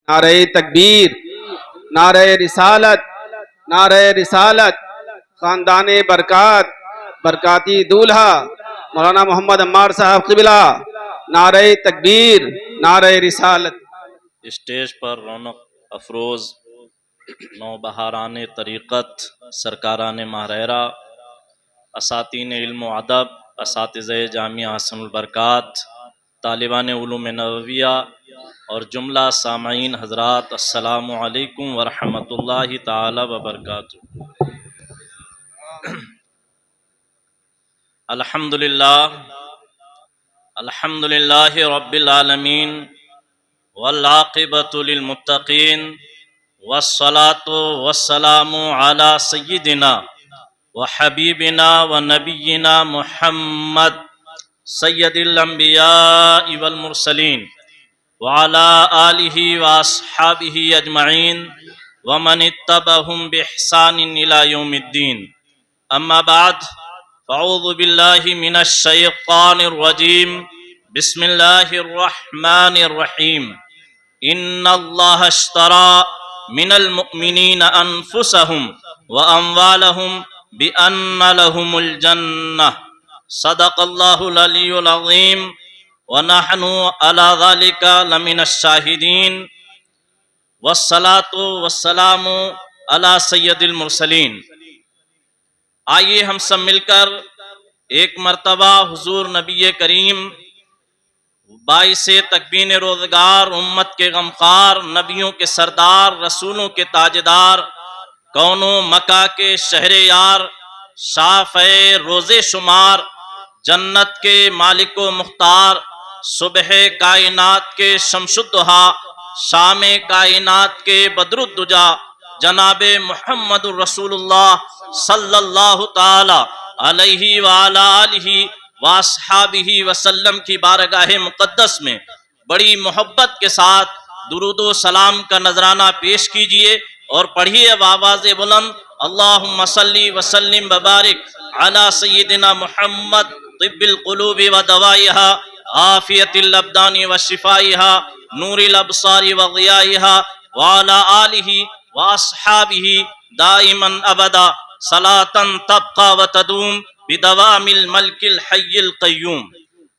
नारे तकबीर, नारे रिसालत, नारे रिसालत, खानदाने बरकत, बरकाती दूल्हा मौलाना मोहम्मद अम्मार साहब क़िबला। नारे तकबीर, नारे रिसालत। स्टेज पर रौनक अफरोज नौबहारान तरीक़त, सरकारान माहरेरा, असातीन इल्म व अदब, असातिज़े जामिया हसनुल बरकात, तालिबान उलूम नबविया और जुमला सामईन हज़रात, अस्सलामु अलैकुम व रहमतुल्लाहि ताला व बरकातुहू। अल्हम्दुलिल्लाह, अल्हम्दुलिल्लाहि रब्बिल आलमीन वल आक़िबतु लिल मुत्तक़ीन वस्सलातु वस्सलामु अला सय्यिदिना व हबीबिना व नबिय्यिना मुहम्मद सय्यदिल अंबिया वल मुरसलीन व अला आलिहि व अस्हाबिहि अजमईन व मन इत्तबअहुम बिइहसानिन इला यौमिद्दीन। अम्मा बाद, फ़अऊज़ु बिल्लाहि मिनश शैतानिर रजीम। बिस्मिल्लाहिर रहमानिर रहीम। इन्नल्लाह अश्तरा मिनल मुअमिनीना अनफुसहुम व अम्वालहुम बिअन्ना लहुमुल जन्नह। सदक़ल्लाहुल अलीयुल अज़ीम व नहनु अला ज़ालिका लमिनश शाहिदीन वस्सलातु वस्सलामु अला सय्यदिल मुरसलीन। आइए हम सब मिलकर एक मर्तबा हुजूर नबी करीम बाइसे तकबीन रोजगार, उम्मत के गमखार, नबियों के सरदार, रसूलों के ताजदार, कौनो मक्का के शहरे यार, शाफ़े रोज़े शुमार, जन्नत के मालिको मुख्तार, सुबह कायनात के शमसुद्दुहा, शामे कायनात के बदरुद्दुजा, जनाबे मुहम्मदुर रसूलुल्लाह सल्लल्लाहु ताला अलैहि व अला आलिहि व अस्हाबिहि वसल्लम की बारगाह मुक़द्दस में बड़ी मोहब्बत के साथ दुरूद व सलाम का नजराना पेश कीजिए और पढ़िए आवाज़े बुलंद, अल्लाहुम्मा सल्ली व सल्लिम व बारिक अला सय्यिदिना मुहम्मद तिब्बिल क़ुलूबि व दवाइहा, आफियतिल अब्दानी व शिफाइहा, नूरिल अबसारी व ज़ियाइहा, व अला आलिहि व अस्हाबिहि दाइमन अबदा सलातन तब्का व तदूम बिदवामिल मल्किल हय्यिल क़य्यूम।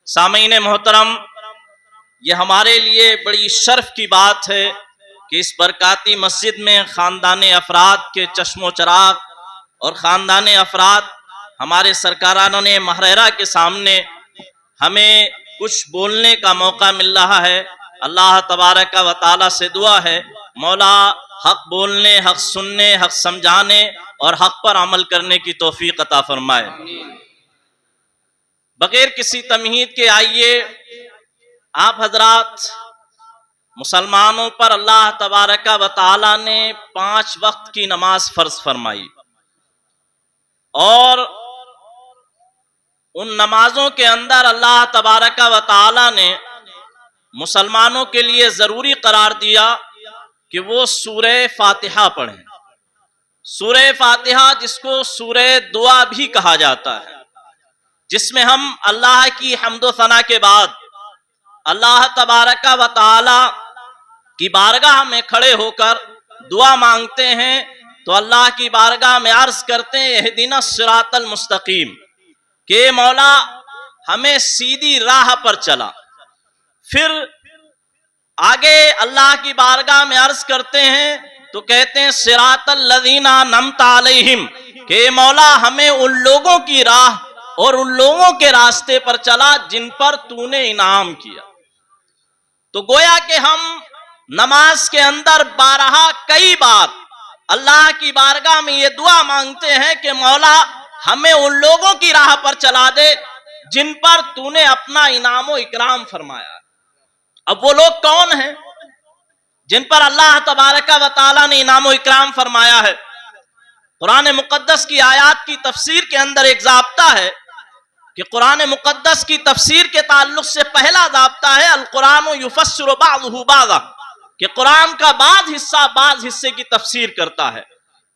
सामईन मोहतरम, ये हमारे लिए बड़ी शर्फ की बात है कि इस बरकाती मस्जिद में ख़ानदाने अफराद के चश्मो चराग और ख़ानदाने अफराद हमारे सरकारान ने महरेरा के सामने हमें कुछ बोलने का मौका मिल रहा है। अल्लाह तबारक व तआला से दुआ है, मौला हक बोलने, हक सुनने, हक समझाने और हक पर अमल करने की तौफीक अता फरमाए। बगैर किसी तमहीद के आइए आप हजरात, मुसलमानों पर अल्लाह तबारक व तआला ने 5 वक्त की नमाज फर्ज फरमाई और उन नमाजों के अंदर अल्लाह तबारक व तआला ने मुसलमानों के लिए जरूरी करार दिया कि वो सूरह फातिहा पढ़ें। सूरह फातिहा जिसको सूरह दुआ भी कहा जाता है, जिसमें हम अल्लाह की हम्द व सना के बाद अल्लाह तबारक व तआला की बारगाह में खड़े होकर दुआ मांगते हैं। तो अल्लाह की बारगाह में अर्ज करते हैं, इहदिना सिरातल मुस्तकीम, के मौला हमें सीधी राह पर चला। फिर आगे अल्लाह की बारगाह में अर्ज करते हैं तो कहते हैं सिरातल लज़ीना अनअमता अलैहिम, के मौला हमें उन लोगों की राह और उन लोगों के रास्ते पर चला जिन पर तूने इनाम किया। तो गोया कि हम नमाज के अंदर बारहा कई बार अल्लाह की बारगाह में ये दुआ मांगते हैं कि मौला हमें उन लोगों की राह पर चला दे जिन पर तूने अपना इनाम व इकराम फरमाया। अब वो लोग कौन हैं जिन पर अल्लाह तबारक व तआला ने इनाम व इकराम फरमाया है? कुरान मुकद्दस की आयात की तफसीर के अंदर एक ज़ाब्ता है कि कुरान मुकद्दस की तफसीर के ताल्लुक से पहला ज़ाब्ता है अल कुरान युफस्सिरु बाज़ुहु बाज़ा, कि कुरान का बाज़ हिस्सा बाज़ हिस्से की तफसीर करता है।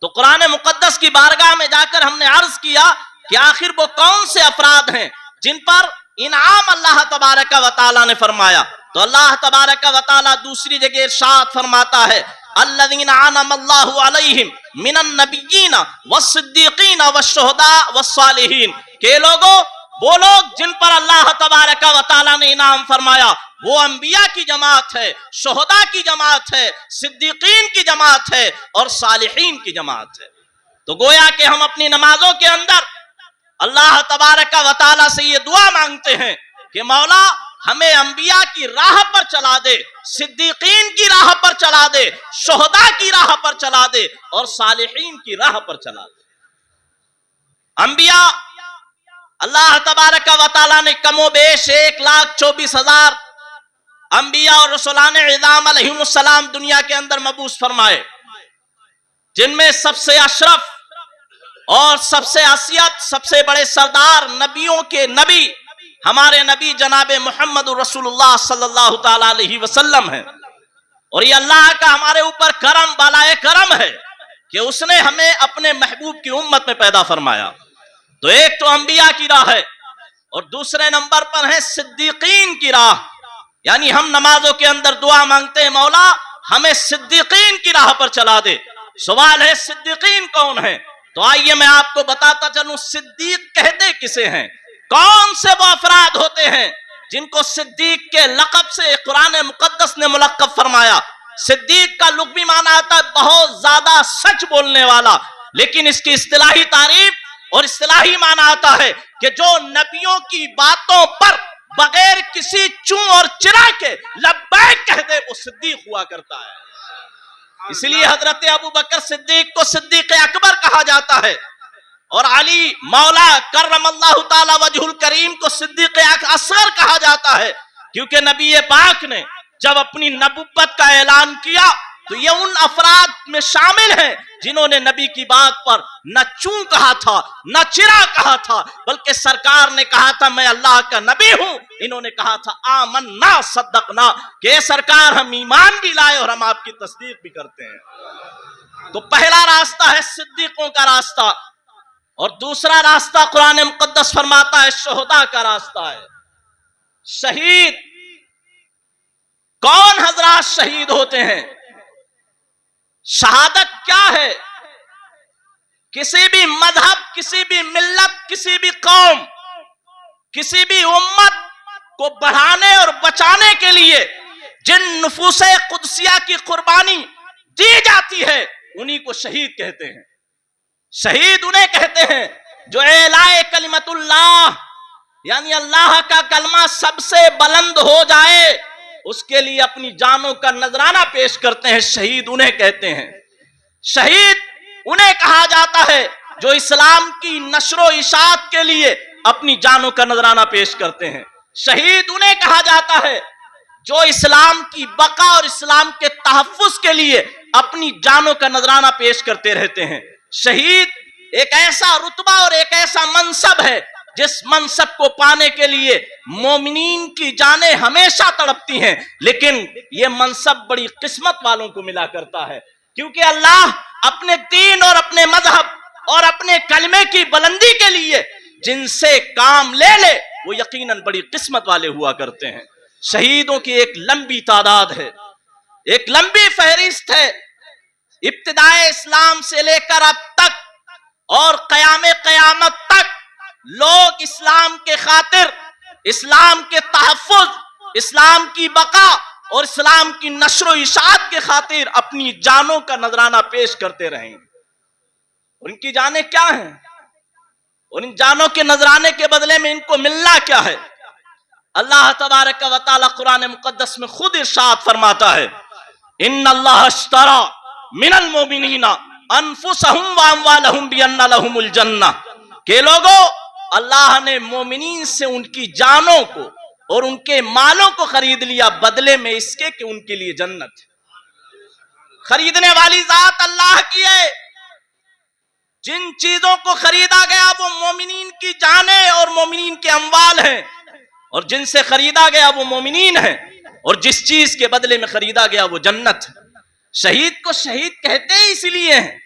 तो कुरान मुकद्दस की बारगाह में जाकर हमने अर्ज किया कि आखिर वो कौन से अफराद हैं जिन पर इनाम अल्लाह तबारक व तआला ने फरमाया। तो अल्लाह तबारक व तआला दूसरी जगह इरशाद फरमाता है, अल्लज़ीना अनअमल्लाहु अलैहिम मिनन नबिय्यीन वस्सिद्दीकीन वश्शुहदा वस्सालिहीन, के लोगों वो लोग जिन पर अल्लाह तबारक व तआला ने इनाम फरमाया वो अंबिया की जमात है, शुहदा की जमात है, सिद्दीकीन की जमात है और सालिहीन की जमात है। तो गोया कि हम अपनी नमाजों के अंदर अल्लाह तबारक व तआला से ये दुआ मांगते हैं कि मौला हमें अंबिया की राह पर चला दे, सिद्दीकीन की राह पर चला दे, शुहदा की राह पर चला दे और सालिहीन की राह पर चला दे। अंबिया अल्लाह तबारक व तआला ने कमोबेश 1,24,000 अंबिया और रसूलाने इज़ाम अलैहिमुस्सलाम दुनिया के अंदर मबूस फरमाए, जिनमें सबसे अशरफ और सबसे असियत, सबसे बड़े सरदार, नबियों के नबी हमारे नबी जनाबे मोहम्मद रसूलुल्लाह सल्लल्लाहु ताला अलैहि वसल्लम है। और ये अल्लाह का हमारे ऊपर करम, बालाए करम है कि उसने हमें अपने महबूब की उम्मत में पैदा फरमाया। तो एक तो अंबिया की राह है और दूसरे नंबर पर है सिद्दीकीन की राह। यानी हम नमाजों के अंदर दुआ मांगते हैं, मौला हमें सिद्दीकीन की राह पर चला दे। सवाल है सिद्दीकीन कौन है? तो आइए मैं आपको बताता चलूं सिद्दीक कहते किसे हैं, कौन से वो अफराद होते हैं जिनको सिद्दीक के लक़ब से कुरान मुक़द्दस ने मुलक़्क़ब फरमाया। सिद्दीक का लुग़वी माना आता है बहुत ज्यादा सच बोलने वाला, लेकिन इसकी इस्तिलाही तारीफ और इस्तिलाही माना आता है कि जो नबियों की बातों पर बगैर किसी चूं और चिरा के लब्बैक कह दे वो सिद्दीक हुआ करता है। इसलिए हजरत अबू बकर सिद्दीक को सिद्दीक अकबर कहा जाता है और अली मौला करमल्लाहु ताला वजहुल करीम को सिद्दीक असगर कहा जाता है, क्योंकि नबी पाक ने जब अपनी नबुव्वत का ऐलान किया तो ये उन अफराद में शामिल हैं जिन्होंने नबी की बात पर न चूं कहा था न चिरा कहा था, बल्कि सरकार ने कहा था मैं अल्लाह का नबी हूं। इन्होंने कहा था आमन्ना सद्दकना, कि सरकार हम ईमान भी लाए और हम आपकी तस्दीक भी करते हैं। तो पहला रास्ता है सिद्दीकों का रास्ता और दूसरा रास्ता कुरान मुक़द्दस फरमाता है शुहदा का रास्ता है। शहीद कौन हजरात शहीद होते हैं? शहादत क्या है? किसी भी मजहब, किसी भी मिल्लत, किसी भी कौम, किसी भी उम्मत को बढ़ाने और बचाने के लिए जिन नुफूसे कुदसिया की कुर्बानी दी जाती है उन्हीं को शहीद कहते हैं। शहीद उन्हें कहते हैं जो एलाए कलिमतुल्लाह, यानी अल्लाह का कलमा सबसे बुलंद हो जाए, उसके लिए अपनी जानों का नजराना पेश करते हैं। शहीद उन्हें कहते हैं। शहीद उन्हें कहा जाता है जो इस्लाम की नशरो इशाअत के लिए अपनी जानों का नजराना पेश करते हैं। शहीद उन्हें कहा जाता है जो इस्लाम की बका और इस्लाम के तहफ्फुज के लिए अपनी जानों का नजराना पेश करते रहते हैं। शहीद एक ऐसा रुतबा और एक ऐसा मनसब है जिस मनसब को पाने के लिए मोमिनीन की जानें हमेशा तड़पती हैं, लेकिन यह मनसब बड़ी किस्मत वालों को मिला करता है, क्योंकि अल्लाह अपने दीन और अपने मजहब और अपने कलमे की बुलंदी के लिए जिनसे काम ले ले वो यकीनन बड़ी किस्मत वाले हुआ करते हैं। शहीदों की एक लंबी तादाद है, एक लंबी फहरिस्त है, इब्तिदाए इस्लाम से लेकर अब तक और क़यामत तक लोग इस्लाम के खातिर, इस्लाम के तहफ्फुज, इस्लाम की बका और इस्लाम की नशरो इशाअत के खातिर अपनी जानों का नजराना पेश करते रहे। उनकी जानें क्या हैं और इन जानों के नजराने के बदले में इनको मिलना क्या है? अल्लाह तबारक व तआला कुरान मुक़द्दस में खुद इरशाद फरमाता है, इन्नल्लाह अश्तरा मिनल मोमिनीना अनफुसहुम व अमवालहुम बिअन्ना लहुमुल जन्नह, के लोगों अल्लाह ने मोमिनीन से उनकी जानों को और उनके मालों को खरीद लिया बदले में इसके कि उनके लिए जन्नत है। खरीदने वाली जात अल्लाह की है। जिन चीजों को खरीदा गया वो मोमिनीन की जानें और मोमिनीन के अमवाल हैं, और जिनसे खरीदा गया वो मोमिनीन है, और जिस चीज के बदले में खरीदा गया वो जन्नत है। शहीद को शहीद कहते ही इसलिए हैं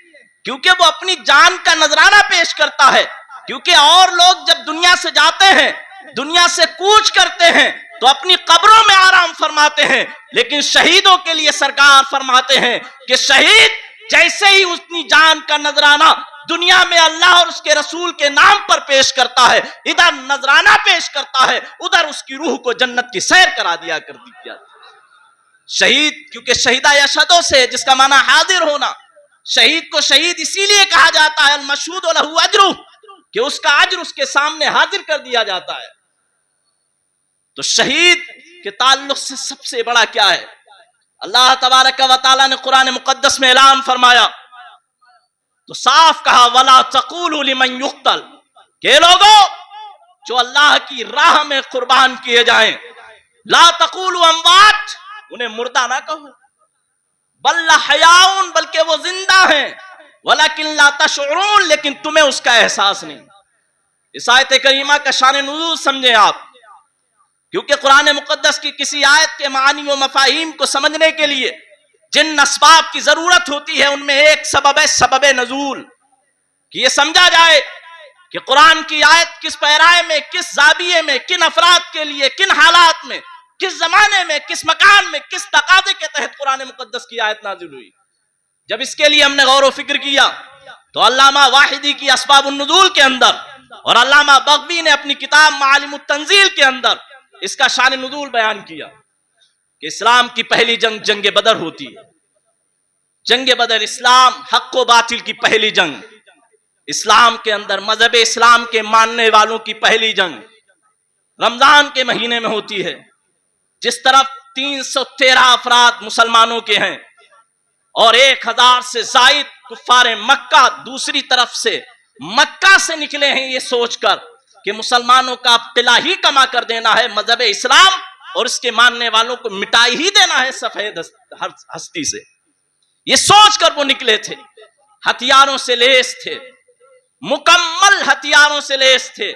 क्योंकि वो अपनी जान का नजराना पेश करता है। क्योंकि और लोग जब दुनिया से जाते हैं, दुनिया से कूच करते हैं, तो अपनी कब्रों में आराम फरमाते हैं, लेकिन शहीदों के लिए सरकार फरमाते हैं कि शहीद जैसे ही उसकी जान का नजराना दुनिया में अल्लाह और उसके रसूल के नाम पर पेश करता है, इधर नजराना पेश करता है, उधर उसकी रूह को जन्नत की सैर करा दिया कर दी जाती है। शहीद, क्योंकि शहीदा यशहदो से, जिसका माना हाजिर होना, शहीद को शहीद इसीलिए कहा जाता है अल-मशहूद लहू अज्रु, कि उसका अज्र उसके सामने हाजिर कर दिया जाता है। तो शहीद के ताल्लुक से सबसे बड़ा क्या है? अल्लाह तबारक व तआला ने कुरान मुकद्दस में ऐलान फरमाया, तो साफ कहा, वला तक़ूलू लिमन युक़तल, के लोगों जो अल्लाह की राह में कुर्बान किए जाएं, ला तक़ूलू अमवात, उन्हें मुर्दा ना कहो, बल लहयाउन, बल्कि वो जिंदा हैं, वलाकिन ला तशउरून, लेकिन तुम्हें उसका एहसास नहीं। इस आयत करीमा का शान नुज़ूल समझें आप, क्योंकि कुरान मुकद्दस की किसी आयत के मानी व मफाहिम को समझने के लिए जिन असबाब की जरूरत होती है, उनमें एक सबब है सबब नजूल, कि यह समझा जाए कि कुरान की आयत किस पैराए में, किस जाविये में, किन अफराद के लिए, किन हालात में, किस जमाने में, किस मकान में, किस तकाजे के तहत कुरान मुकद्दस की आयत नाजिल हुई। जब इसके लिए हमने गौर व फिक्र किया तो अल्लामा वाहिदी की असबाबुन नुज़ूल के अंदर और अल्लामा बग़वी ने अपनी किताब मालिमुत तंज़ील के अंदर इसका शान नुज़ूल बयान किया कि इस्लाम की पहली जंग जंग बदर होती है। जंग बदर इस्लाम हक व बातिल की पहली जंग, इस्लाम के अंदर मजहब इस्लाम के मानने वालों की पहली जंग रमजान के महीने में होती है। जिस तरफ 313 अफराद मुसलमानों के हैं और 1000 से जायद कुफ्फारे मक्का दूसरी तरफ से मक्का से निकले हैं, ये सोचकर कि मुसलमानों का किला ही कमा कर देना है मजहब इस्लाम और इसके मानने वालों को मिटाई ही देना है सफेद हस्ती से, ये सोचकर वो निकले थे। हथियारों से लेस थे, मुकम्मल हथियारों से लेस थे,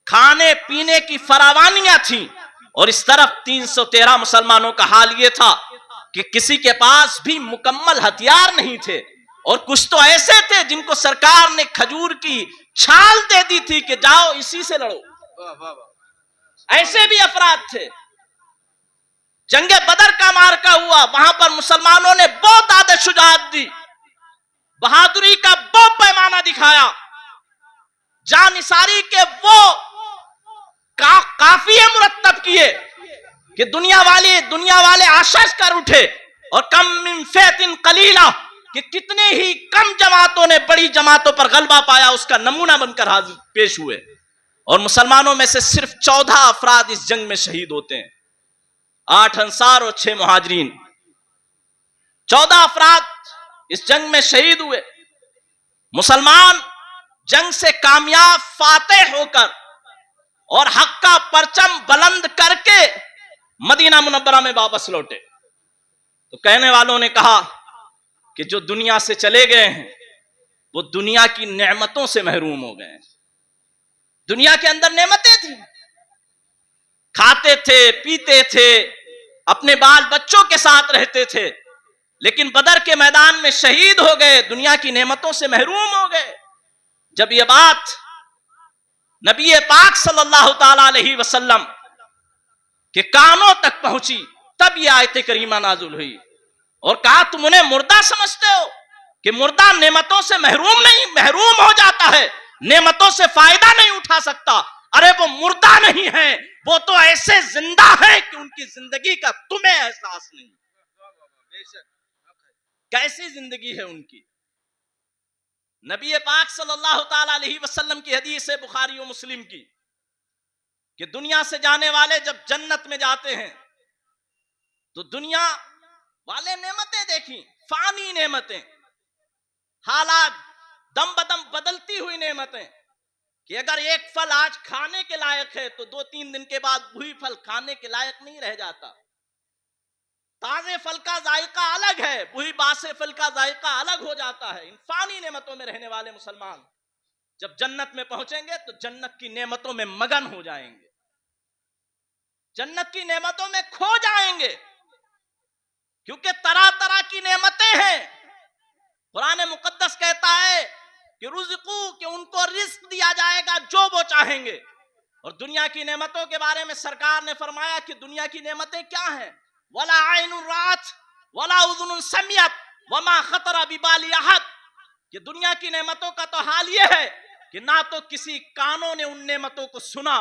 खाने पीने की फरावानियां थी। और इस तरफ 313 मुसलमानों का हाल ये था कि किसी के पास भी मुकम्मल हथियार नहीं थे, और कुछ तो ऐसे थे जिनको सरकार ने खजूर की छाल दे दी थी कि जाओ इसी से लड़ो। ऐसे भी अफराद थे। जंगे बदर का मार्का हुआ, वहां पर मुसलमानों ने बहुत ज्यादा शुजाअत दी, बहादुरी का बहुत पैमाना दिखाया, जानिसारी के वो काफिये मुरत्तब किए कि दुनिया वाले आशस कर उठे, और कम मिन फ़िअतिन कलीला, कि कितने ही कम जमातों ने बड़ी जमातों पर गलबा पाया, उसका नमूना बनकर हाजिर पेश हुए। और मुसलमानों में से सिर्फ 14 अफराद इस जंग में शहीद होते हैं, 8 अंसार और 6 मुहाजिरीन। 14 अफराद इस जंग में शहीद हुए। मुसलमान जंग से कामयाब फातेह होकर और हक का परचम बुलंद करके मदीना मुनव्वरा में वापस लौटे। तो कहने वालों ने कहा कि जो दुनिया से चले गए हैं वो दुनिया की नेमतों से महरूम हो गए हैं। दुनिया के अंदर नेमतें थी, खाते थे, पीते थे, अपने बाल बच्चों के साथ रहते थे, लेकिन बदर के मैदान में शहीद हो गए, दुनिया की नेमतों से महरूम हो गए। जब यह बात नबी पाक सल्लल्लाहु ताला अलैहि वसल्लम के कानों तक पहुंची, तब यह आयत करीमा नाज़िल हुई और कहा, तुम उन्हें मुर्दा समझते हो कि मुर्दा नेमतों से महरूम हो जाता है, नेमतों से फायदा नहीं उठा सकता। अरे वो मुर्दा नहीं है, वो तो ऐसे जिंदा है कि उनकी जिंदगी का तुम्हें एहसास नहीं। कैसी जिंदगी है उनकी। नबी पाक सल्लल्लाहु ताला अलैहि वसल्लम की हदीस है बुखारी और मुस्लिम की, कि दुनिया से जाने वाले जब जन्नत में जाते हैं तो दुनिया वाले नेमतें देखी, फानी नेमतें, हालात दम बदम बदलती हुई नेमतें, कि अगर एक फल आज खाने के लायक है तो 2-3 दिन के बाद वही फल खाने के लायक नहीं रह जाता। ताजे फल का जायका अलग है, वही बासे फल का जायका अलग हो जाता है। इन फानी नेमतों में रहने वाले मुसलमान जब जन्नत में पहुंचेंगे तो जन्नत की नेमतों में मगन हो जाएंगे, जन्नत की नेमतों में खो जाएंगे, क्योंकि तरह तरह की नेमतें हैं। कुरान मुकद्दस कहता है कि रुज़्क़ू, कि उनको रिज़्क़ दिया जाएगा जो वो चाहेंगे। और दुनिया की नेमतों के बारे में सरकार ने फरमाया कि दुनिया की नेमतें क्या हैं? वला आइनुन रात वला उज़ुनुन समियत वमा खतरा बिबाली अहद। कि दुनिया की नेमतों का तो हाल यह है कि ना तो किसी कानों ने उन नेमतों को सुना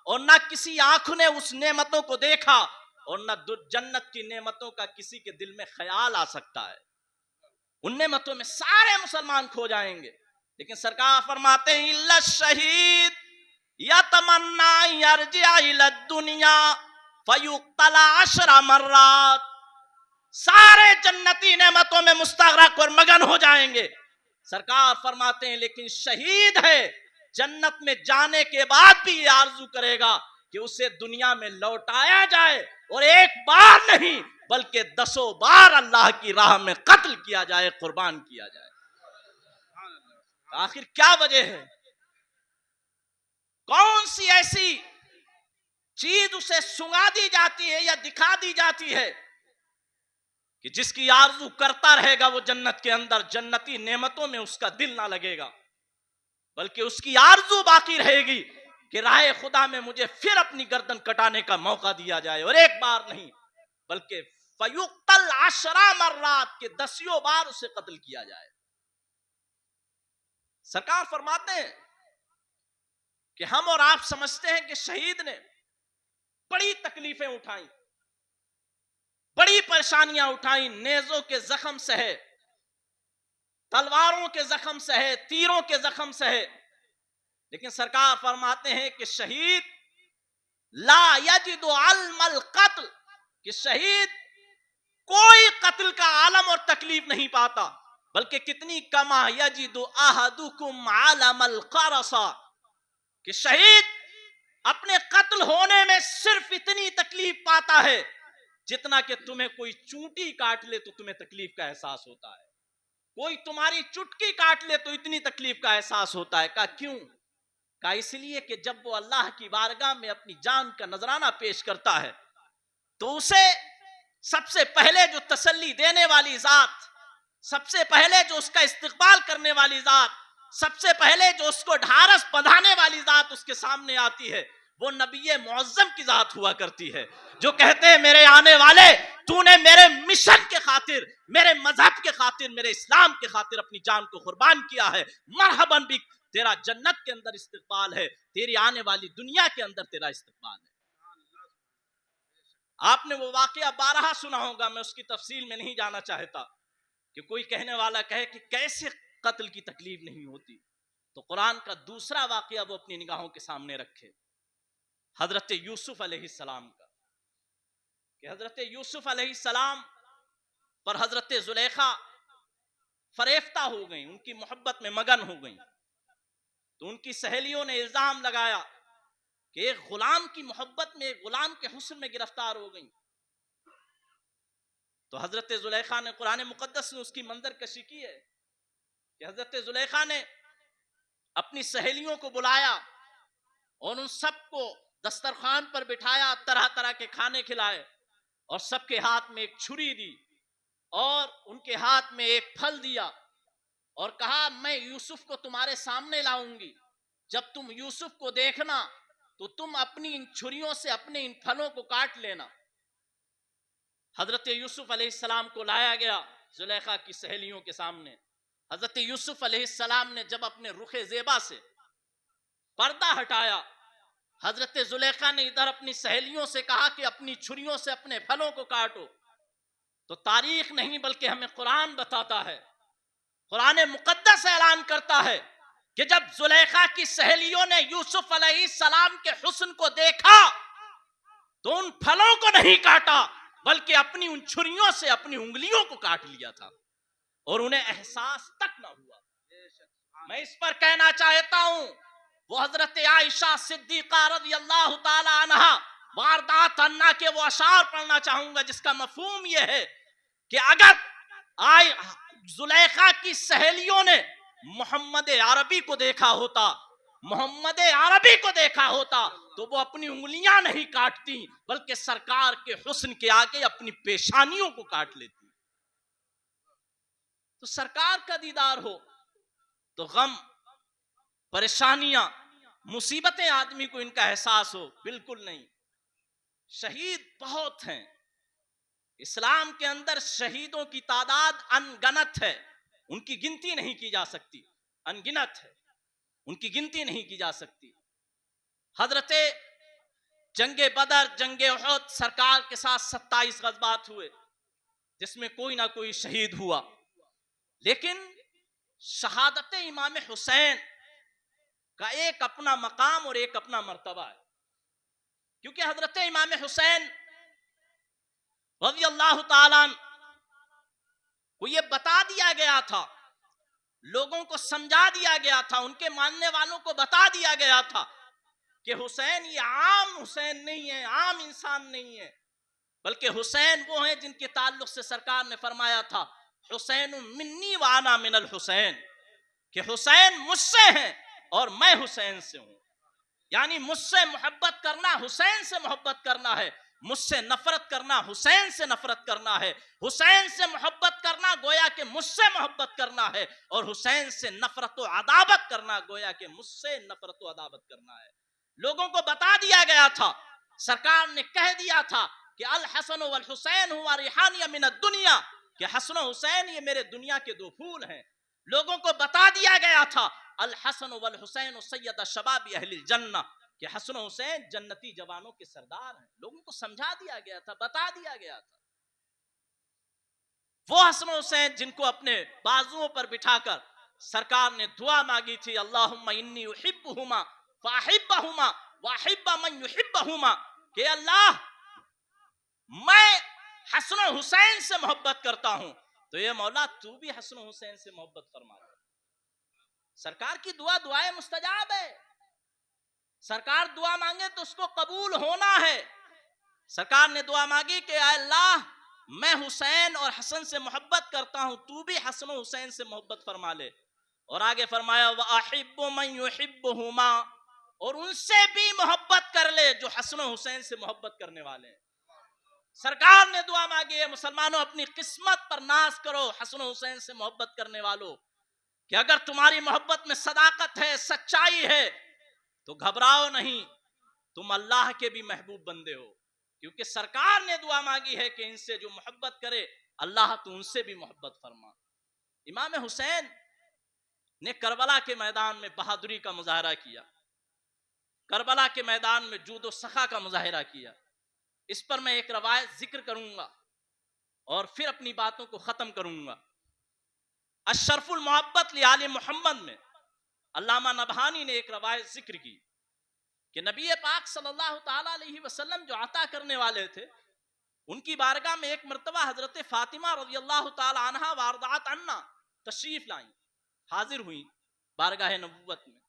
और ना किसी आंखों ने उस नेमतों को देखा और ना जन्नत की नेमतों का किसी के दिल में ख्याल आ सकता है। उन नेमतों में सारे मुसलमान खो जाएंगे, लेकिन सरकार फरमाते हैं इल्ला शहीद यतमन्ना यरजिअ इला दुनिया फयुक्तला 10 मर्रात। सारे जन्नती नेमतों में मुस्तगरक और मगन हो जाएंगे। सरकार फरमाते हैं लेकिन शहीद है जन्नत में जाने के बाद भी ये आरजू करेगा कि उसे दुनिया में लौटाया जाए और एक बार नहीं बल्कि 10 बार अल्लाह की राह में कत्ल किया जाए, कुर्बान किया जाए। आखिर क्या वजह है? कौन सी ऐसी चीज उसे सुंगा दी जाती है या दिखा दी जाती है कि जिसकी आरजू करता रहेगा वो जन्नत के अंदर जन्नती नेमतों में उसका दिल ना लगेगा, बल्कि उसकी आरजू बाकी रहेगी कि राह खुदा में मुझे फिर अपनी गर्दन कटाने का मौका दिया जाए, और एक बार नहीं बल्कि फयुक्तल 10 मर्रात के 10 बार उसे कत्ल किया जाए। सरकार फरमाते हैं कि हम और आप समझते हैं कि शहीद ने बड़ी तकलीफें उठाई, बड़ी परेशानियां उठाई, नेजों के जख्म सहे, तलवारों के जख्म सहे, तीरों के जख्म सहे, लेकिन सरकार फरमाते हैं कि शहीद ला यजिदु अलमल कत्ल, कि शहीद कोई कत्ल का आलम और तकलीफ नहीं पाता, बल्कि कितनी कमा यजिदु अहदुकुम अलमल करसा, कि शहीद अपने कत्ल होने में सिर्फ इतनी तकलीफ पाता है जितना कि तुम्हें कोई चूंटी काट ले तो तुम्हें तकलीफ का एहसास होता है, कोई तुम्हारी चुटकी काट ले तो इतनी तकलीफ का एहसास होता है। कहा क्यों? कहा इसलिए कि जब वो अल्लाह की बारगाह में अपनी जान का नजराना पेश करता है तो उसे सबसे पहले जो तसल्ली देने वाली जात, सबसे पहले जो उसका इस्तकबाल करने वाली जात, सबसे पहले जो उसको ढारस बंधाने वाली जात उसके सामने आती है, वो नबी मुअज्जम की जात हुआ करती है, जो कहते हैं मेरे आने वाले, तूने मेरे मिशन के खातिर, मेरे मजहब के खातिर, मेरे इस्लाम के खातिर अपनी जान को कुर्बान किया है, मरहबन बिक, तेरा जन्नत के अंदर इस्तकबाल है, तेरी आने वाली दुनिया के अंदर तेरा इस्तकबाल है। आपने वो वाकया 12 सुना होगा, मैं उसकी तफसील में नहीं जाना चाहता कि कोई कहने वाला कहे कि कैसे कत्ल की तकलीफ नहीं होती, तो कुरान का दूसरा वाकया वो अपनी निगाहों के सामने रखे, हजरत यूसुफ अलैहिस्सलाम का, कि हजरत यूसुफ अलैहिस्सलाम पर हजरत जुलेखा फरेफ्ता हो गई, उनकी मोहब्बत में मगन हो गई, तो उनकी सहेलियों ने इल्जाम लगाया कि एक गुलाम की मोहब्बत में, एक गुलाम के हुस्न में गिरफ्तार हो गई। तो हजरत जुलेखा ने, कुरान मुकद्दस ने उसकी मंजर कशी की है कि हजरत जुलेखा ने अपनी सहेलियों को बुलाया और उन सबको दस्तरखान पर बिठाया, तरह तरह के खाने खिलाए और सबके हाथ में एक छुरी दी और उनके हाथ में एक फल दिया और कहा मैं यूसुफ को तुम्हारे सामने लाऊंगी, जब तुम यूसुफ को देखना तो तुम अपनी इन छुरियों से अपने इन फलों को काट लेना। हजरत यूसुफ अलैहिस्सलाम को लाया गया जुलेखा की सहेलियों के सामने। हजरत यूसुफ अलैहिस्सलाम ने जब अपने रुखे ज़ेबा से पर्दा हटाया, हजरत जुलेखा ने इधर अपनी सहेलियों से कहा कि अपनी छुरियों से अपने फलों को काटो, तो तारीख नहीं बल्कि हमें कुरान बताता है, कुरान मुकद्दस ऐलान करता है कि जब जुलेखा की सहेलियों ने यूसुफ अलैहिस्सलाम के हुस्न को देखा तो उन फलों को नहीं काटा बल्कि अपनी उन छुरियों से अपनी उंगलियों को काट लिया था और उन्हें एहसास तक ना हुआ। मैं इस पर कहना चाहता हूं, वो हजरत आयशा सिद्दीका रज़ियल्लाहु ताला अन्हा वारदात अन्ना के वो अशार पढ़ना चाहूंगा जिसका मफहूम ये है कि अगर जुलेखा की सहेलियों ने मोहम्मद अरबी को देखा होता, मोहम्मद अरबी को देखा होता तो वो अपनी उंगलियां नहीं काटती बल्कि सरकार के हुस्न के आगे अपनी पेशानियों को काट लेती। तो सरकार का दीदार हो तो गम, परेशानियां, मुसीबतें आदमी को इनका एहसास हो, बिल्कुल नहीं। शहीद बहुत हैं इस्लाम के अंदर, शहीदों की तादाद अनगनत है, उनकी गिनती नहीं की जा सकती, अनगिनत है, उनकी गिनती नहीं की जा सकती। हजरते जंगे बदर, जंगे उहद, सरकार के साथ 27 गज़वात हुए जिसमें कोई ना कोई शहीद हुआ, लेकिन शहादत इमाम हुसैन का एक अपना मकाम और एक अपना मर्तबा है। क्योंकि हजरत इमाम हुसैन रज़ी अल्लाह ताला अन्हु को यह बता दिया गया था, लोगों को समझा दिया गया था, उनके मानने वालों को बता दिया गया था कि हुसैन ये आम हुसैन नहीं है, आम इंसान नहीं है, बल्कि हुसैन वो हैं जिनके ताल्लुक से सरकार ने फरमाया था हुसैन मिन्नी व अना मिनल हुसैन, कि हुसैन मुझसे हैं और मैं हुसैन से हूं। यानी मुझसे मोहब्बत करना हुसैन से मोहब्बत करना है, मुझसे नफरत करना हुसैन से नफरत करना है, हुसैन से मोहब्बत करना गोया कि मुझसे मोहब्बत करना है, और हुसैन से नफरत व अदावत करना गोया कि मुझसे नफरत व अदावत करना है। लोगों को बता दिया गया था, सरकार ने कह दिया था कि अल हसन वल हुसैन हुआ रिहानिया मिन दुनिया, कि हसन हुसैन ये मेरे दुनिया के दो फूल हैं। लोगों को बता दिया गया था अल हसन वल हुसैन सैयद शबाब अहलिल जन्नह, कि हसन हुसैन जन्नती जवानों के सरदार हैं। लोगों को समझा दिया गया था, बता दिया गया था। वो हसन हुसैन जिनको अपने बाजुओं पर बिठाकर सरकार ने दुआ मांगी थी, अल्लाहुम्मा इन्नी उहिब्बुहुमा फाहिब्बहुमा वाहिब्बा मन युहिब्बहुमा, कि अल्लाह मैं हसन हुसैन से मोहब्बत करता हूं, तो ये मौला तू भी हसन हुसैन से मोहब्बत फरमा। सरकार की दुआ दुआए मुस्तजाब है, सरकार दुआ मांगे तो उसको कबूल होना है। सरकार ने दुआ मांगी कि अल्लाह मैं हुसैन और हसन से मोहब्बत करता हूं, तू भी हसन हुसैन से मोहब्बत फरमा ले। और आगे फरमाया व अहिब्बु मन युहिब्बुहुमा, और उनसे भी मोहब्बत कर ले जो हसन हुसैन से मोहब्बत करने वाले हैं। सरकार ने दुआ मांगी है, मुसलमानों अपनी किस्मत पर नाज करो हसन हुसैन से मोहब्बत करने वालों, कि अगर तुम्हारी मोहब्बत में सदाकत है, सच्चाई है, तो घबराओ नहीं, तुम अल्लाह के भी महबूब बंदे हो। क्योंकि सरकार ने दुआ मांगी है कि इनसे जो मोहब्बत करे अल्लाह तो उनसे भी मोहब्बत फरमा। इमाम हुसैन ने करबला के मैदान में बहादुरी का मुजाहरा किया, करबला के मैदान में जूदो सखा का मुजाहरा किया। इस पर मैं एक रवायत जिक्र करूंगा और फिर अपनी बातों को खत्म करूंगा। अशरफुल मोहब्बत लिआले मोहम्मद में अल्लामा नबहानी ने एक रवायत जिक्र की कि नबी पाक सल्लल्लाहु ताला अलैहि वसल्लम जो अता करने वाले थे, उनकी बारगाह में एक मर्तबा हजरत फातिमा रज़ियल्लाहु ताला अन्हा वारदात अन्ना तशरीफ लाई, हाजिर हुई बारगाह नबूवत में,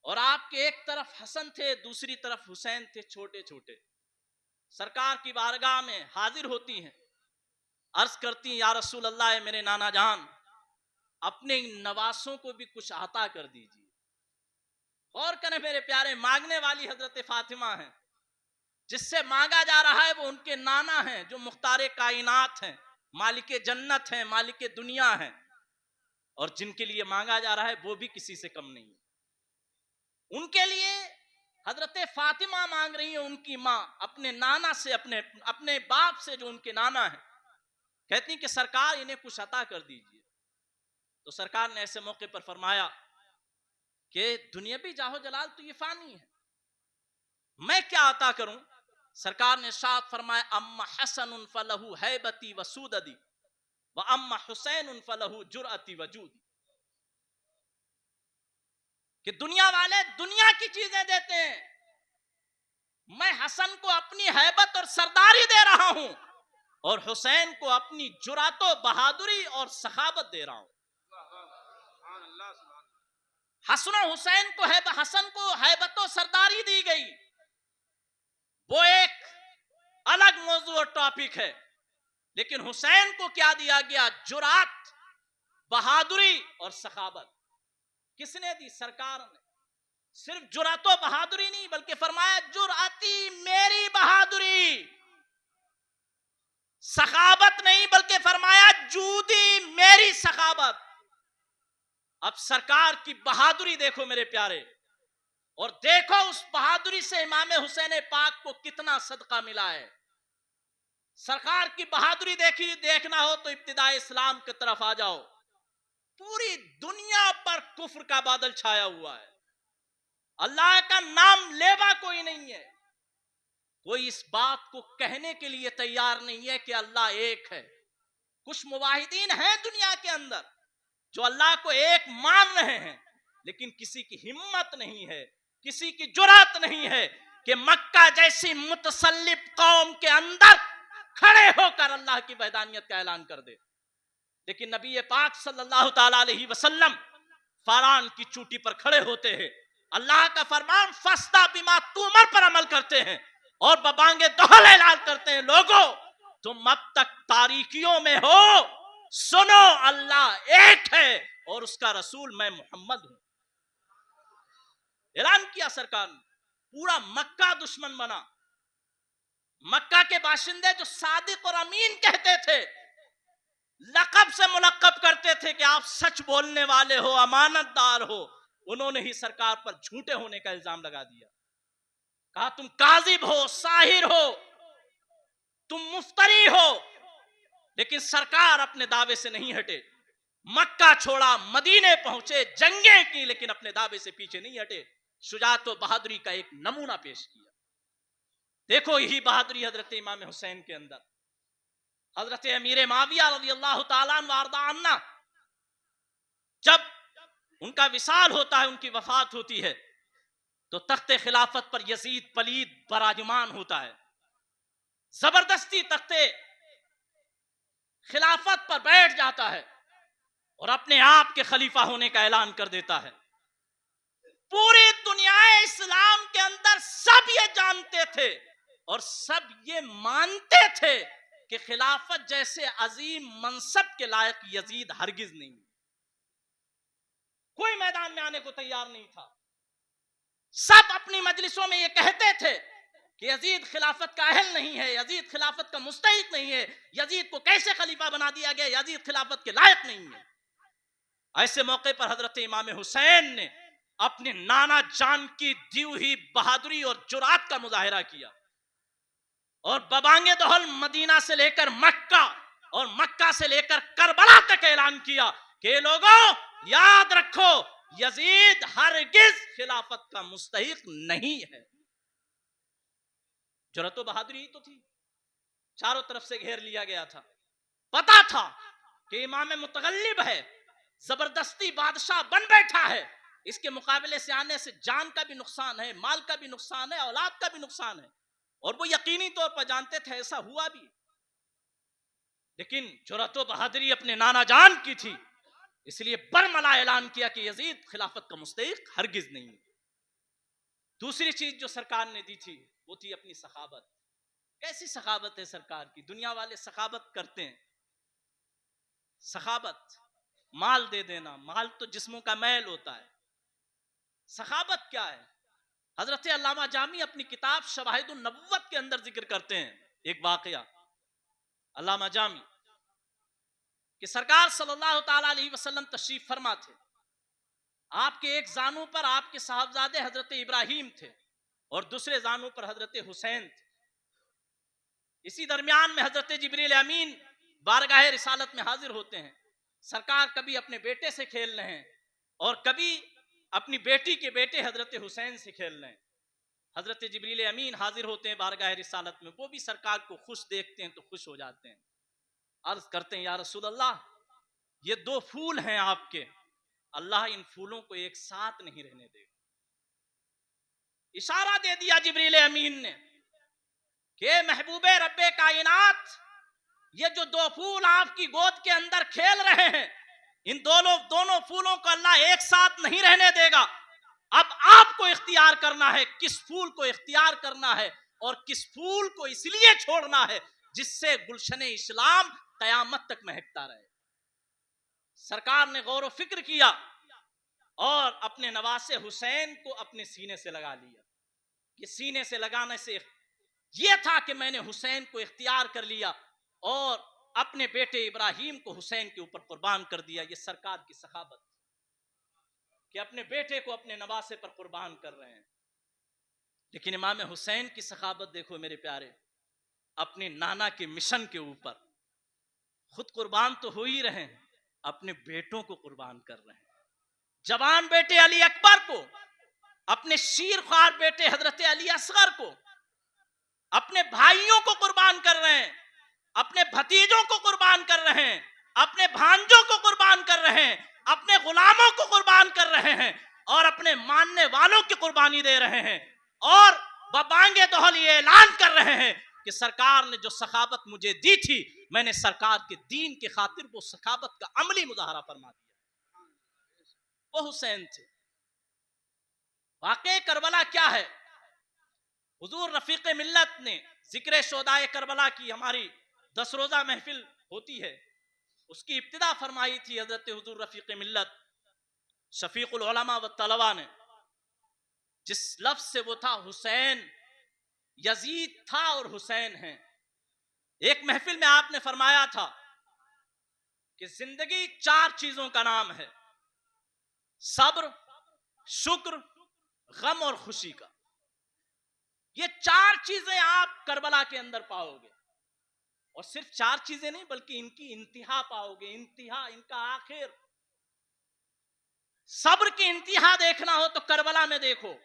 और आपके एक तरफ हसन थे, दूसरी तरफ हुसैन थे, छोटे छोटे। सरकार की बारगाह में हाजिर होती हैं, अर्ज करती या रसूल अल्लाह, मेरे नाना जान अपने नवासों को भी कुछ अता कर दीजिए। और करें मेरे प्यारे, मांगने वाली हजरत फातिमा हैं, जिससे मांगा जा रहा है वो उनके नाना हैं जो मुख्तारे कायनात हैं, मालिके जन्नत हैं, मालिके दुनिया हैं, और जिनके लिए मांगा जा रहा है वो भी किसी से कम नहीं है। उनके लिए हजरत फातिमा मांग रही है, उनकी माँ अपने नाना से, अपने बाप से जो उनके नाना हैं, कहती कि सरकार इन्हें कुछ अता कर दीजिए। तो सरकार ने ऐसे मौके पर फरमाया कि दुनियावी जाहो जलाल तो ये फानी है, मैं क्या अता करूं। सरकार ने शाद फरमाया अम्मा हसन फलहु हैबती व सूददी व अम्मा हुसैन फलहु जुरअती वजूदी, कि दुनिया वाले दुनिया की चीजें देते हैं, मैं हसन को अपनी हैबत और सरदारी दे रहा हूं, और हुसैन को अपनी जुरातो बहादुरी और सखावत दे रहा हूं। हसन हुसैन को हसन को हैबत और सरदारी दी गई, वो एक अलग मौजू और टॉपिक है, लेकिन हुसैन को क्या दिया गया, जुरात, बहादुरी और सखावत। किसने दी? सरकार ने। सिर्फ जुरातो बहादुरी नहीं, बल्कि फरमाया जुराती मेरी बहादुरी, सखावत नहीं बल्कि फरमाया जूदी मेरी सखावत। अब सरकार की बहादुरी देखो मेरे प्यारे, और देखो उस बहादुरी से इमाम हुसैन पाक को कितना सदका मिला है। सरकार की बहादुरी देखना हो तो इब्तिदाए इस्लाम की तरफ आ जाओ। पूरी दुनिया पर कुफ्र का बादल छाया हुआ है, अल्लाह का नाम लेवा कोई नहीं है, कोई इस बात को कहने के लिए तैयार नहीं है कि अल्लाह एक है। कुछ मुवाहिदीन हैं दुनिया के अंदर जो अल्लाह को एक मान रहे हैं, लेकिन किसी की हिम्मत नहीं है, किसी की जुर्रत नहीं है कि मक्का जैसी मुतसल्लिब कौम के अंदर खड़े होकर अल्लाह की वहदानियत का ऐलान कर दे। लेकिन नबी पाक सल्लल्लाहु ताला अलैहि वसल्लम फारान की चोटी पर खड़े होते हैं, अल्लाह का फरमान फस्ता बिमा तुमर पर अमल करते हैं और बबांगे दोहल ऐलान करते हैं, लोगों तुम अब तक तारीकियों में हो, सुनो अल्लाह एक है और उसका रसूल मैं मोहम्मद हूं। ऐलान किया सरकार ने, पूरा मक्का दुश्मन बना। मक्का के बाशिंदे जो सादिक और अमीन कहते थे, लक़ब से मुलक़ब करते थे कि आप सच बोलने वाले हो, अमानतदार हो, उन्होंने ही सरकार पर झूठे होने का इल्जाम लगा दिया। कहा तुम काज़िब हो, साहिर हो, तुम मुफ्तरी हो। लेकिन सरकार अपने दावे से नहीं हटे, मक्का छोड़ा, मदीने पहुंचे, जंगें की, लेकिन अपने दावे से पीछे नहीं हटे। शुजाअत व बहादुरी का एक नमूना पेश किया। देखो यही बहादुरी हजरत इमाम हुसैन के अंदर। हजरत अमीर माविया रज़ियल्लाहु ताला अन्हु जब उनका विसाल होता है, उनकी वफात होती है, तो तख्ते खिलाफत पर यजीद पलीद बराजमान होता है। जबरदस्ती तख्ते खिलाफत पर बैठ जाता है और अपने आप के खलीफा होने का ऐलान कर देता है। पूरी दुनिया इस्लाम के अंदर सब ये जानते थे और सब ये मानते थे कि खिलाफत जैसे अजीम मनसब के लायक यजीद हरगिज नहीं। कोई मैदान में आने को तैयार नहीं था। सब अपनी मजलिसों में ये कहते थे कि यजीद खिलाफत का अहल नहीं है, यजीद खिलाफत का मुस्तहिक नहीं है, यजीद को कैसे खलीफा बना दिया गया, यजीद खिलाफत के लायक नहीं है। ऐसे मौके पर हजरत इमाम हुसैन ने अपने नाना जान की दी हुई बहादुरी और जुरात का मुजाहिरा किया और बबांगे दोहल मदीना से लेकर मक्का और मक्का से लेकर करबला तक ऐलान किया कि लोगों याद रखो, यजीद हरगिज खिलाफत का मुस्तहिक नहीं है। जुरत व बहादुरी तो थी, चारों तरफ से घेर लिया गया था। पता था कि इमाम मुतगल्लिब है, जबरदस्ती बादशाह बन बैठा है, इसके मुकाबले से आने से जान का भी नुकसान है, माल का भी नुकसान है, औलाद का भी नुकसान है, और वो यकीनी तौर पर जानते थे, ऐसा हुआ भी। लेकिन जुरत व बहादुरी अपने नाना जान की थी, इसलिए बरमला ऐलान किया कि यजीद खिलाफत का मुस्तहिक हरगिज नहीं। दूसरी चीज जो सरकार ने दी थी वो थी अपनी सखावत। कैसी सखावत है सरकार की? दुनिया वाले सखावत करते हैं, सखावत माल दे देना, माल तो जिस्मों का मैल होता है। सखावत क्या है? हजरत अल्लामा जामी अपनी किताब शवाहिदुन नबुव्वत के अंदर जिक्र करते हैं एक वाकया। अल्लामा जामी कि सरकार सल्लल्लाहु ताला अलैहि वसल्लम तशरीफ फरमा थे। आपके एक जानू पर आपके साहबजादे हजरत इब्राहिम थे और दूसरे जानू पर हजरत हुसैन थे। इसी दरमियान में हजरत जिब्रील अमीन बारगाह रिसालत में हाजिर होते हैं। सरकार कभी अपने बेटे से खेल रहे हैं और कभी अपनी बेटी के बेटे हजरत हुसैन से खेल रहे हैं। हजरत जिब्रील अमीन हाजिर होते हैं बारगाह रिसालत में, वो भी सरकार को खुश देखते हैं तो खुश हो जाते हैं। अर्ज करते हैं, या रसूल अल्लाह, ये दो फूल हैं आपके, अल्लाह इन फूलों को एक साथ नहीं रहने देगा। इशारा दे दिया जिब्रील अमीन ने कि महबूबे रब्बे कायनात, ये जो दो फूल आपकी गोद के अंदर खेल रहे हैं, इन दोनों फूलों को अल्लाह एक साथ नहीं रहने देगा। अब आपको इख्तियार करना है किस फूल को इख्तियार करना है और किस फूल को इसलिए छोड़ना है जिससे गुलशन इस्लाम कयामत तक महकता रहे। सरकार ने गौर व फिक्र किया और अपने नवासे हुसैन को अपने सीने से लगा लिया। ये सीने से लगाने से यह था कि मैंने हुसैन को इख्तियार कर लिया और अपने बेटे इब्राहिम को हुसैन के ऊपर कुर्बान कर दिया। ये सरकार की सखावत। कि अपने बेटे को अपने नवासे पर कुर्बान कर रहे हैं। लेकिन इमाम हुसैन की सखावत देखो मेरे प्यारे, अपने नाना के मिशन के ऊपर खुद कुर्बान तो हो ही रहे हैं, अपने बेटों को कुर्बान कर रहे हैं। जवान बेटे अली अकबर को, अपने शीर ख्वार बेटे हजरत अली असगर को, अपने भाइयों को कुर्बान कर रहे हैं, अपने भतीजों को कुर्बान कर रहे हैं, अपने भांजों को कुर्बान कर रहे हैं, अपने गुलामों को कुर्बान कर रहे हैं और अपने मानने वालों की कुर्बानी दे रहे हैं। और बबांगे दोहल ये ऐलान कर रहे हैं कि सरकार ने जो सखावत मुझे दी थी, मैंने सरकार के दीन के खातिर वो सखावत का अमली मुजाहरा फरमा दिया। वो हुसैन थे। वाकई करबला क्या है? हुजूर रफीक मिल्लत ने जिक्र शोदाए करबला की हमारी 10 रोजा महफिल होती है, उसकी इब्तिदा फरमाई थी हजरत हुजूर रफीक मिल्लत शफीकुल उलमा व तलबा ने, जिस लफ्ज से वो था हुसैन, यजीद था और हुसैन है। एक महफिल में आपने फरमाया था कि जिंदगी 4 चीजों का नाम है, सब्र, शुक्र, गम और खुशी का। ये 4 चीजें आप करबला के अंदर पाओगे, और सिर्फ 4 चीजें नहीं बल्कि इनकी इंतिहा पाओगे, इंतिहा, इनका आखिर। सब्र की इंतिहा देखना हो तो करबला में देखो,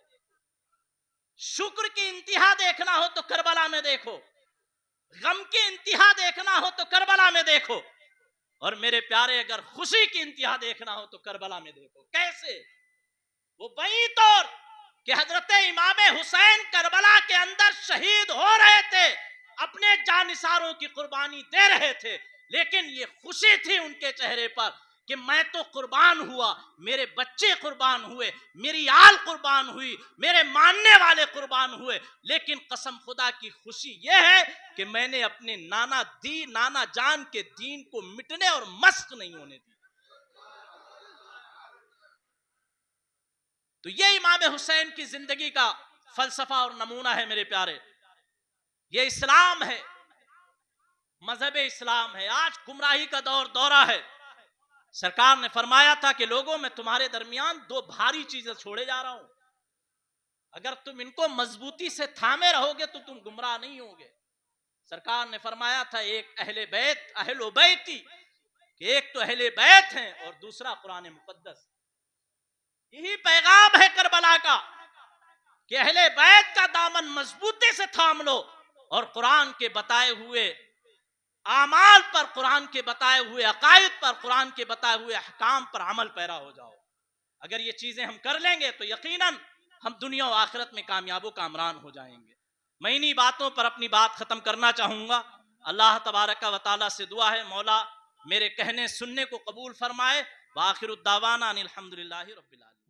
शुक्र की इंतिहा देखना हो तो करबला में देखो, गम की इंतिहा देखना हो तो करबला में देखो, और मेरे प्यारे अगर खुशी की इंतिहा देखना हो तो करबला में देखो। कैसे? वो वही तौर कि हजरत इमाम हुसैन करबला के अंदर शहीद हो रहे थे, अपने जानिसारों की कुर्बानी दे रहे थे, लेकिन ये खुशी थी उनके चेहरे पर कि मैं तो कुर्बान हुआ, मेरे बच्चे कुर्बान हुए, मेरी आल कुर्बान हुई, मेरे मानने वाले कुर्बान हुए, लेकिन कसम खुदा की खुशी यह है कि मैंने अपने नाना जान के दीन को मिटने और मस्क नहीं होने दी। तो ये इमाम हुसैन की जिंदगी का फलसफा और नमूना है मेरे प्यारे। ये इस्लाम है, मजहब इस्लाम है। आज गुमराही का दौरा है। सरकार ने फरमाया था कि लोगों में तुम्हारे दरमियान 2 भारी चीजें छोड़े जा रहा हूं, अगर तुम इनको मजबूती से थामे रहोगे तो तुम गुमराह नहीं होगे। सरकार ने फरमाया था एक अहले बैत, अहलो बैती, कि एक तो अहले बैत हैं और दूसरा कुरान मुकद्दस। यही पैगाम है करबला का कि अहले बैत का दामन मजबूती से थाम लो और कुरान के बताए हुए आमाल पर, कुरान के बताए हुए अकायद पर, कुरान के बताए हुए अहकाम पर अमल पैरा हो जाओ। अगर ये चीजें हम कर लेंगे तो यकीनन हम दुनिया और आखिरत में कामयाबो कामरान हो जाएंगे। मैं इन्हीं बातों पर अपनी बात खत्म करना चाहूंगा। अल्लाह तबारक व तआला से दुआ है मौला मेरे कहने सुनने को कबूल फरमाए। व आखिरुद्दावाना अनिल हम्दुलिल्लाहि रब्बिल आलमीन।